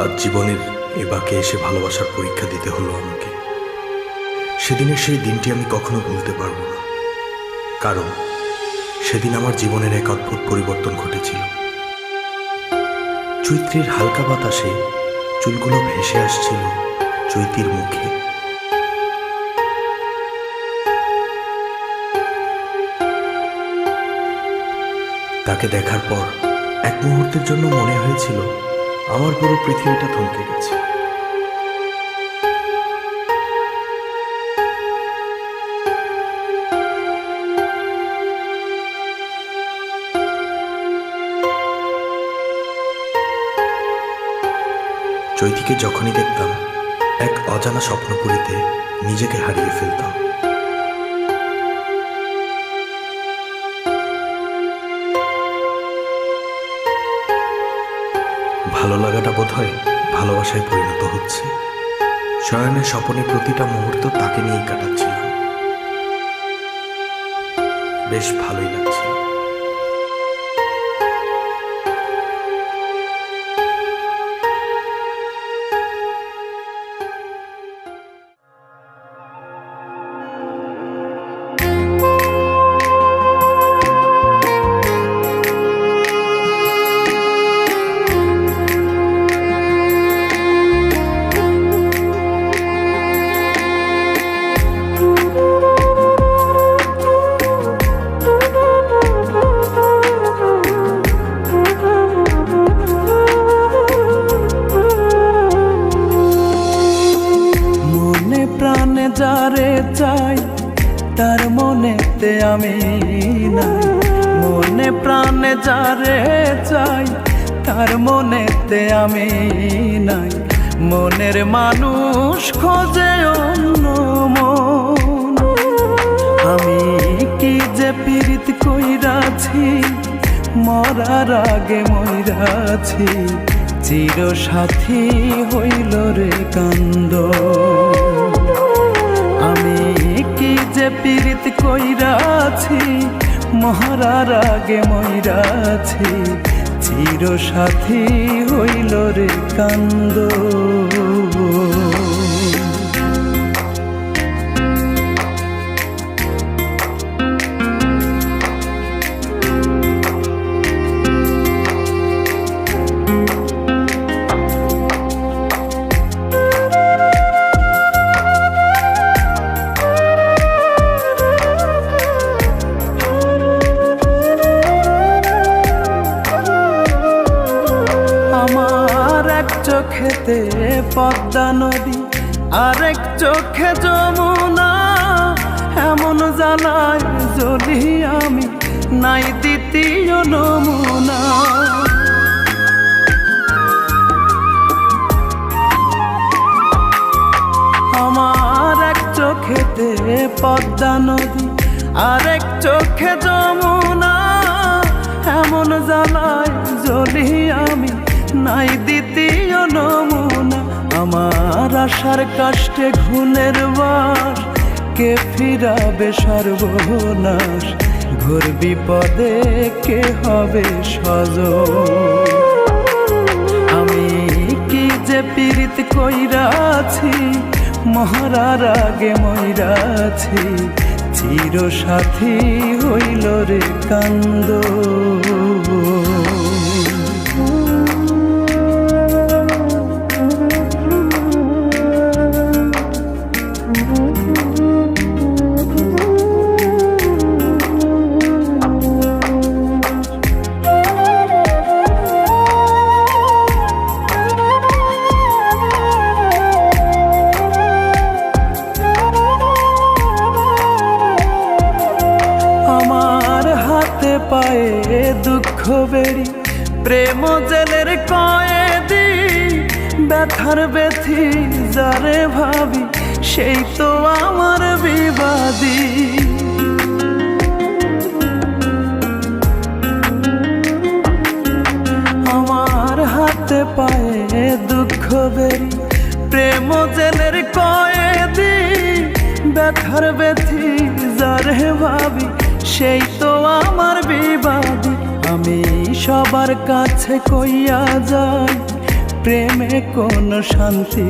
আজ জীবনের এ বাঁকে এসে ভালোবাসার পরীক্ষা দিতে হলো আমাকে। সেদিনের সেই দিনটি আমি কখনো ভুলতে পারবো না, কারণ সেদিন আমার জীবনের এক অদ্ভুত পরিবর্তন ঘটেছিল। চৈত্রের হালকা বাতাসে চুলগুলো ভেসে আসছিল চৈতির মুখে। তাকে দেখার পর এক মুহূর্তের জন্য মনে হয়েছিল আমার পুরো পৃথিবীটা থমকে গেছে। চৈতিকে যখনই দেখতাম এক অজানা স্বপ্নপুরীতে নিজেকে হারিয়ে ফেলতাম। ভালো লাগাটা বোধহয় ভালোবাসায় পরিণত হচ্ছে। শয়নের স্বপ্নের প্রতিটা মুহূর্ত তাকে নিয়েই কাটাচ্ছিলাম। বেশ ভালোই লাগছিল। যারে চাই তার মনেতে আমি নাই, মনে প্রাণে যারে চাই তার মনেতে আমি নাই। মনের মানুষ খোঁজে অন্য মন, আমি কি যে পীড়িত কইরাছি, মরার আগে মইরাছি। চির সাথী হইল রে কান্দ, আমি কি যে পীড়িত কইরাছি, মরার আগে মইরাছি। চির সাথী হইল রে কান্দ। চোখেতে পদ্মা নদী, আরেক চোখে যমুনা। এমন জ্বালায় জ্বলি আমি, নাই দ্বিতীয় নমুনা। আমার এক চোখেতে পদ্মা নদী, আরেক চোখে যমুনা। এমন জ্বালায় জ্বলি আমি, নাই দ্বিতীয় নমুনা। আমার আশার কাষ্টে ঘুনের বাস, কে ফিরাবে সর্বনাশ। ঘোর বিপদে কে হবে সজন, আমি কি যে পীড়িত কইরাছি, মরার আগে মইরাছি। চির সাথী হইল রে কান্দ। পায়ে দুঃখ বেড়ি, প্রেম জেলের কয়েদি। ব্যথার ব্যথি যারে ভাবি, সেই তো আমার বিবাদী। আমার হাতে পায়ে দুঃখ বেড়ি, প্রেম জেলের কয়েদি। ব্যথার ব্যথি যারে ভাবি, সেই তো আমার বিবাদী। আমি সবার কাছে কইয়া যাই, প্রেমে কোনো শান্তি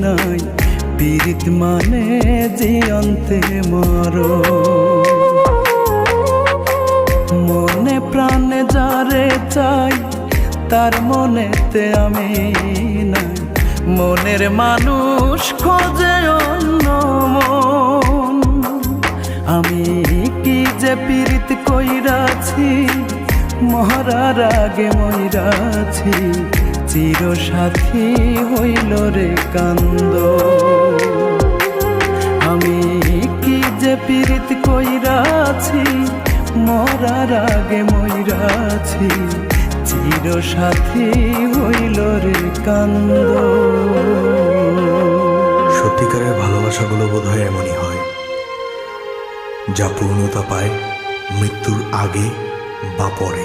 নাই, পীড়িত মানে জিয়ন্তে মরো। মনে প্রাণে যারে চাই তার মনেতে আমি নাই, মনের মানুষ খোঁজে অন্য মন। আমি কি যে পীড়িত কইরাছি, মরার আগে মইরাছি, চির সাথী হইল রে কান্দ। আমি কি যে পীড়িত কইরাছি, মরার আগে মইরাছি, চির সাথী হইল রে কান্দ। সত্যিকারের ভালোবাসাগুলো বোধহয় এমনই হয়, যা পূর্ণতা পায় মৃত্যুর আগে বা পরে।